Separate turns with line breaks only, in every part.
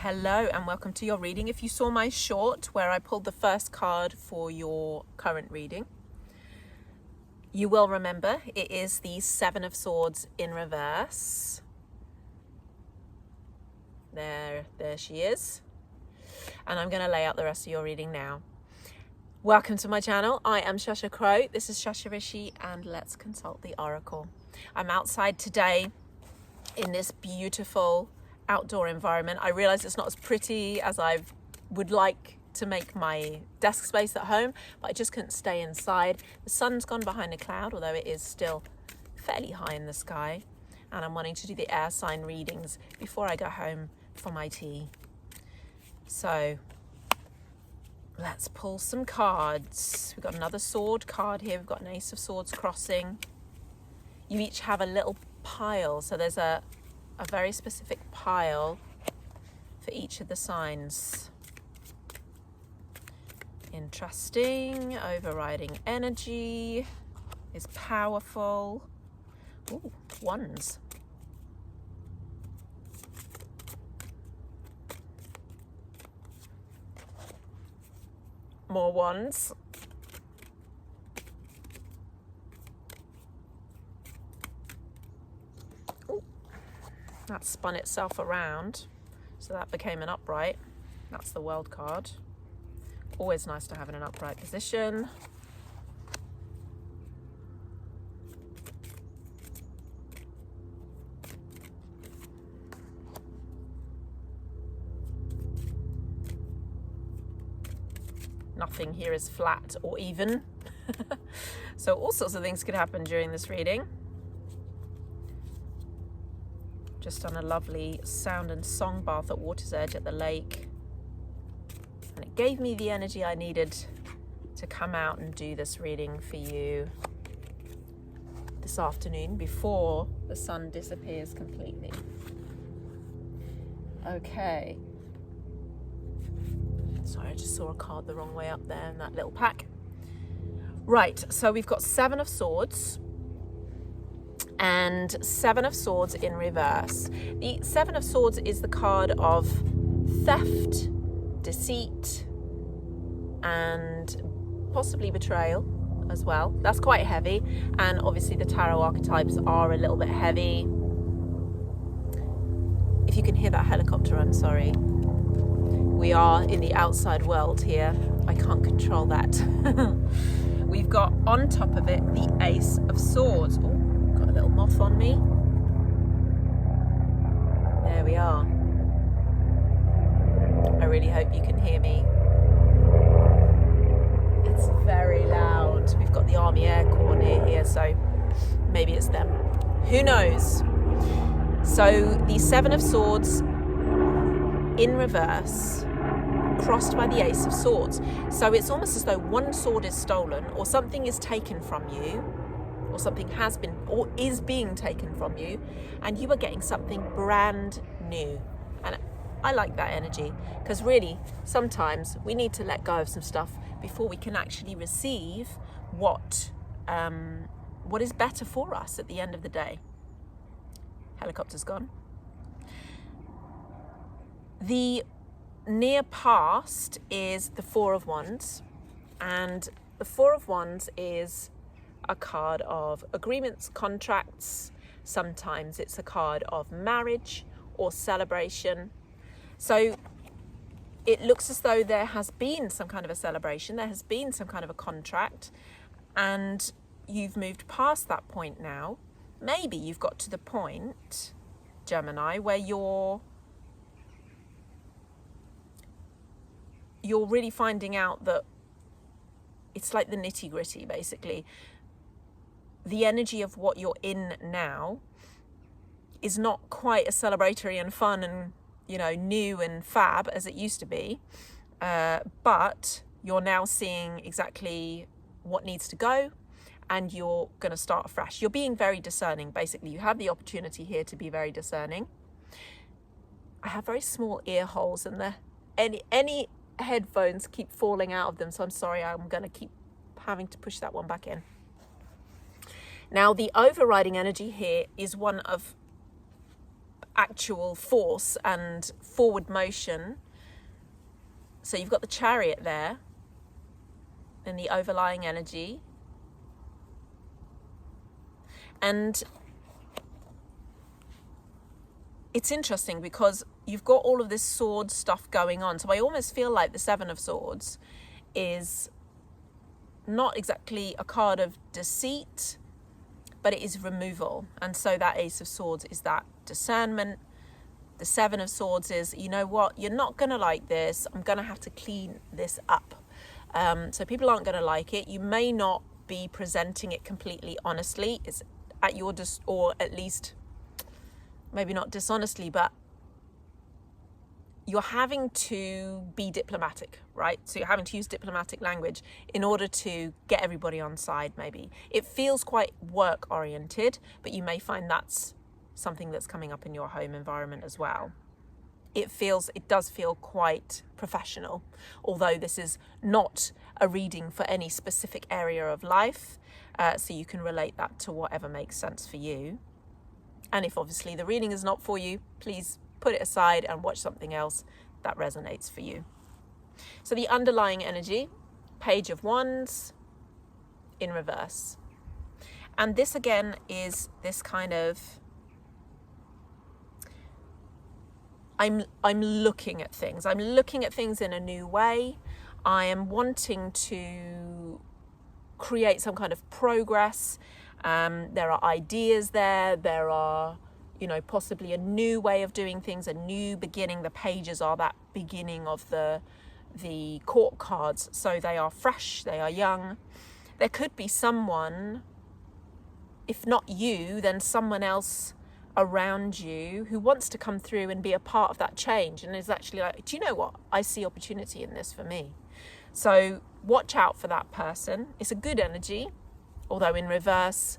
Hello and welcome to your reading. If you saw my short where I pulled the first card for your current reading, you will remember it is the Seven of Swords in reverse. There she is. And I'm going to lay out the rest of your reading now. Welcome to my channel. I am Shasha Crow. This is Shasha Rishi and let's consult the oracle. I'm outside today in this beautiful outdoor environment. I realize it's not as pretty as I would like to make my desk space at home, but I just couldn't stay inside. The sun's gone behind a cloud, although it is still fairly high in the sky, and I'm wanting to do the air sign readings before I go home for my tea. So let's pull some cards. We've got another sword card here. We've got an Ace of Swords crossing. You each have a little pile, so there's a very specific pile for each of the signs. Interesting. Overriding energy is powerful. Ooh, wands. More wands. That spun itself around, so that became an upright. That's the World card. Always nice to have in an upright position. Nothing here is flat or even. So all sorts of things could happen during this reading. Just on a lovely sound and song bath at Water's Edge at the lake. And it gave me the energy I needed to come out and do this reading for you this afternoon before the sun disappears completely. Okay. Sorry, I just saw a card the wrong way up there in that little pack. Right, so we've got Seven of Swords and Seven of Swords in reverse. The Seven of Swords is the card of theft, deceit, and possibly betrayal as well. That's quite heavy, and obviously the tarot archetypes are a little bit heavy. If you can hear that helicopter, I'm sorry. We are in the outside world here. I can't control that. We've got on top of it the Ace of Swords. Oh, got a little moth on me. There we are. I really hope you can hear me. It's very loud. We've got the Army Air Corps near here, so maybe it's them. Who knows? So the Seven of Swords in reverse, crossed by the Ace of Swords. So it's almost as though one sword is stolen, or something is taken from you, or something has been or is being taken from you, and you are getting something brand new. And I like that energy, because really sometimes we need to let go of some stuff before we can actually receive what is better for us at the end of the day. Helicopter's gone. The near past is the Four of Wands, and the Four of Wands is a card of agreements, contracts. Sometimes it's a card of marriage or celebration. So it looks as though there has been some kind of a celebration, there has been some kind of a contract, and you've moved past that point now. Maybe you've got to the point, Gemini, where you're really finding out that it's like the nitty-gritty, basically. The energy of what you're in now is not quite as celebratory and fun and, you know, new and fab as it used to be, but you're now seeing exactly what needs to go, and you're going to start afresh. You're being very discerning, basically. You have the opportunity here to be very discerning. I have very small ear holes, and any headphones keep falling out of them, so I'm sorry, I'm going to keep having to push that one back in. Now, the overriding energy here is one of actual force and forward motion. So you've got the Chariot there and the overlying energy. And it's interesting because you've got all of this sword stuff going on. So I almost feel like the Seven of Swords is not exactly a card of deceit, but it is removal. And so that Ace of Swords is that discernment. The Seven of Swords is, you know what, you're not going to like this. I'm going to have to clean this up. So people aren't going to like it. You may not be presenting it completely honestly. It's at your or at least maybe not dishonestly, but you're having to be diplomatic, right? So you're having to use diplomatic language in order to get everybody on side, maybe. It feels quite work oriented, but you may find that's something that's coming up in your home environment as well. It does feel quite professional, although this is not a reading for any specific area of life, so you can relate that to whatever makes sense for you. And if obviously the reading is not for you, please put it aside and watch something else that resonates for you. So the underlying energy, Page of Wands in reverse. And this again is this kind of, I'm looking at things. I'm looking at things in a new way. I am wanting to create some kind of progress. There are ideas there. There are, possibly a new way of doing things, a new beginning. The pages are that beginning of the court cards. So they are fresh, they are young. There could be someone, if not you, then someone else around you who wants to come through and be a part of that change and is actually like, do you know what? I see opportunity in this for me. So watch out for that person. It's a good energy, although in reverse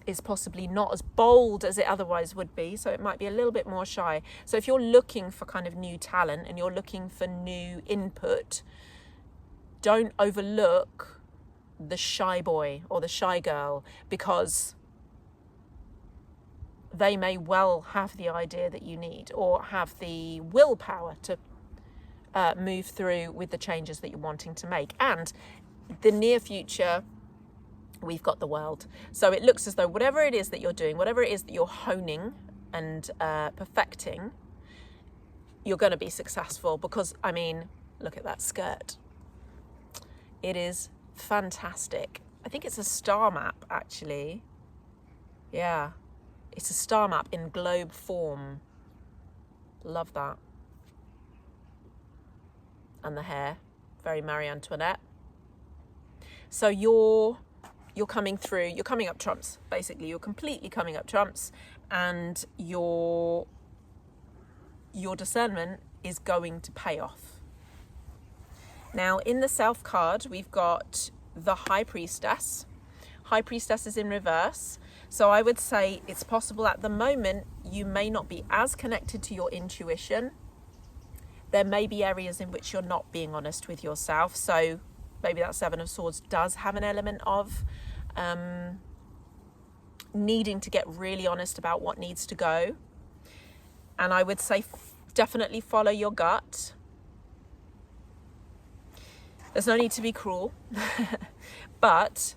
is possibly not as bold as it otherwise would be. So it might be a little bit more shy. So if you're looking for kind of new talent and you're looking for new input, don't overlook the shy boy or the shy girl, because they may well have the idea that you need or have the willpower to move through with the changes that you're wanting to make. And the near future, we've got the world. So it looks as though whatever it is that you're doing, whatever it is that you're honing and perfecting, you're going to be successful, because, look at that skirt. It is fantastic. I think it's a star map, actually. Yeah. It's a star map in globe form. Love that. And the hair, very Marie Antoinette. So you're coming through, you're coming up trumps, basically. You're completely coming up trumps, and your discernment is going to pay off. Now, in the Self card, we've got the High Priestess. High Priestess is in reverse. So I would say it's possible at the moment you may not be as connected to your intuition. There may be areas in which you're not being honest with yourself. So maybe that Seven of Swords does have an element of needing to get really honest about what needs to go. And I would say definitely follow your gut. There's no need to be cruel, but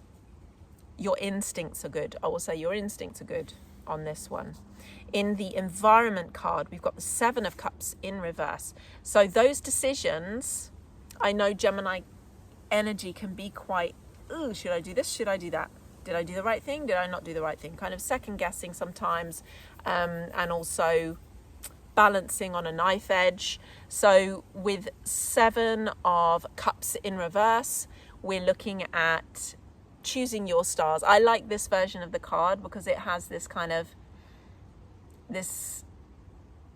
your instincts are good. I will say your instincts are good on this one. In the Environment card, we've got the Seven of Cups in reverse. So those decisions, I know Gemini energy can be quite, ooh, should I do this? Should I do that? Did I do the right thing? Did I not do the right thing? Kind of second guessing sometimes, and also balancing on a knife edge. So with Seven of Cups in reverse, we're looking at choosing your stars. I like this version of the card because it has this kind of,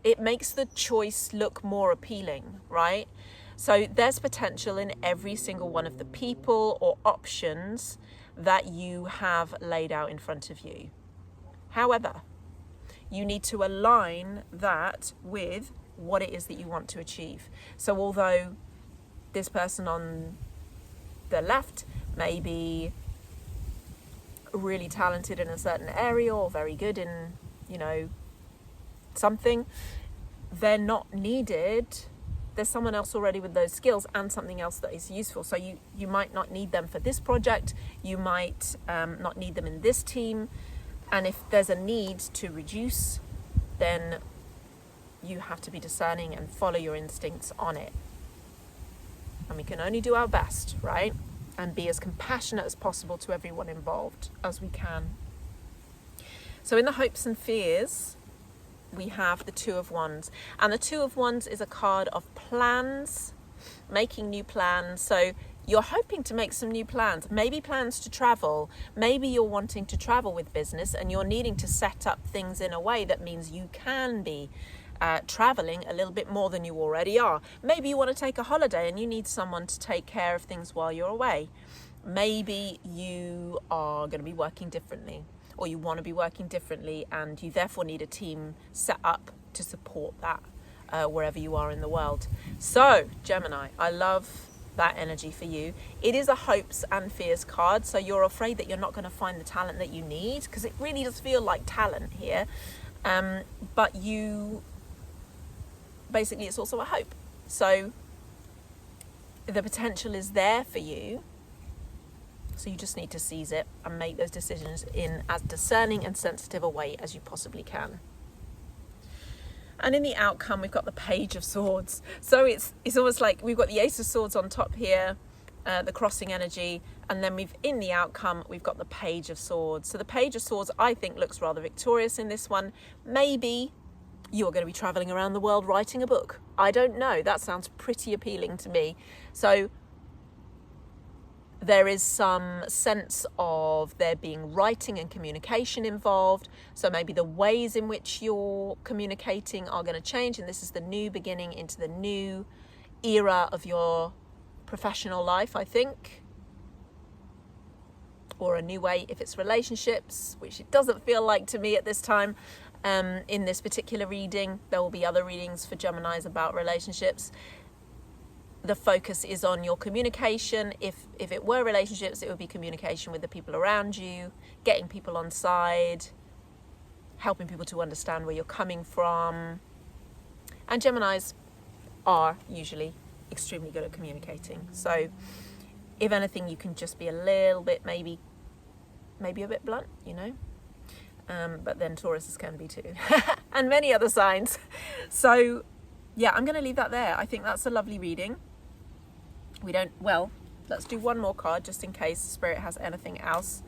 it makes the choice look more appealing, right? So there's potential in every single one of the people or options that you have laid out in front of you. However, you need to align that with what it is that you want to achieve. So although this person on the left may be really talented in a certain area or very good in, something, they're not needed. There's someone else already with those skills and something else that is useful. So you might not need them for this project. You might not need them in this team. And if there's a need to reduce, then you have to be discerning and follow your instincts on it. And we can only do our best, right? And be as compassionate as possible to everyone involved as we can. So in the hopes and fears, we have the Two of Wands. And the Two of Wands is a card of plans, making new plans. So you're hoping to make some new plans, maybe plans to travel. Maybe you're wanting to travel with business and you're needing to set up things in a way that means you can be traveling a little bit more than you already are. Maybe you want to take a holiday and you need someone to take care of things while you're away. Maybe you are going to be working differently, or you want to be working differently, and you therefore need a team set up to support that wherever you are in the world. So Gemini, I love that energy for you. It is a hopes and fears card, so you're afraid that you're not going to find the talent that you need, because it really does feel like talent here, but you basically, it's also a hope. So the potential is there for you. So you just need to seize it and make those decisions in as discerning and sensitive a way as you possibly can. And in the outcome, we've got the Page of Swords. So it's almost like we've got the Ace of Swords on top here, the crossing energy, and then in the outcome, we've got the Page of Swords. So the Page of Swords, I think, looks rather victorious in this one. Maybe you're going to be traveling around the world writing a book. I don't know. That sounds pretty appealing to me. So there is some sense of there being writing and communication involved. So maybe the ways in which you're communicating are going to change. And this is the new beginning into the new era of your professional life, I think. Or a new way if it's relationships, which it doesn't feel like to me at this time. In this particular reading, there will be other readings for Geminis about relationships. The focus is on your communication. If it were relationships, it would be communication with the people around you, getting people on side, helping people to understand where you're coming from. And Geminis are usually extremely good at communicating. So if anything, you can just be a little bit, maybe a bit blunt, you know. But then Tauruses can be too, and many other signs. So yeah, I'm going to leave that there. I think that's a lovely reading. Let's do one more card just in case Spirit has anything else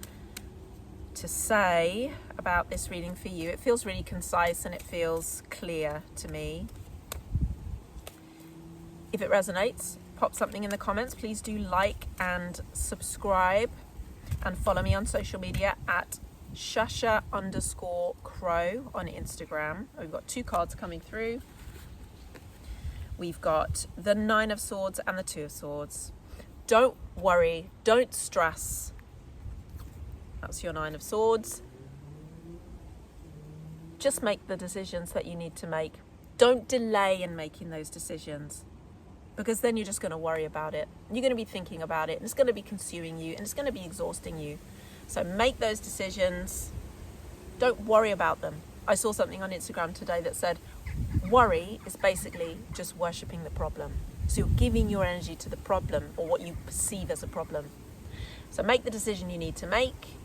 to say about this reading for you. It feels really concise and it feels clear to me. If it resonates, pop something in the comments. Please do like and subscribe and follow me on social media at Shasha_Crow on Instagram. We've got 2 cards coming through. We've got the 9 of Swords and the 2 of Swords. Don't worry, don't stress. That's your 9 of Swords. Just make the decisions that you need to make. Don't delay in making those decisions, because then you're just going to worry about it. You're going to be thinking about it, and it's going to be consuming you, and it's going to be exhausting you. So make those decisions. Don't worry about them. I saw something on Instagram today that said, worry is basically just worshipping the problem. So you're giving your energy to the problem, or what you perceive as a problem. So make the decision you need to make.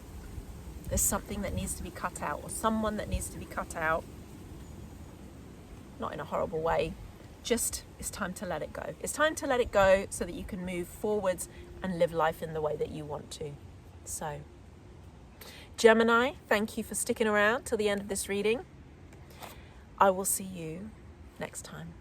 There's something that needs to be cut out, or someone that needs to be cut out. Not in a horrible way. Just, it's time to let it go. It's time to let it go so that you can move forwards and live life in the way that you want to. So Gemini, thank you for sticking around till the end of this reading. I will see you next time.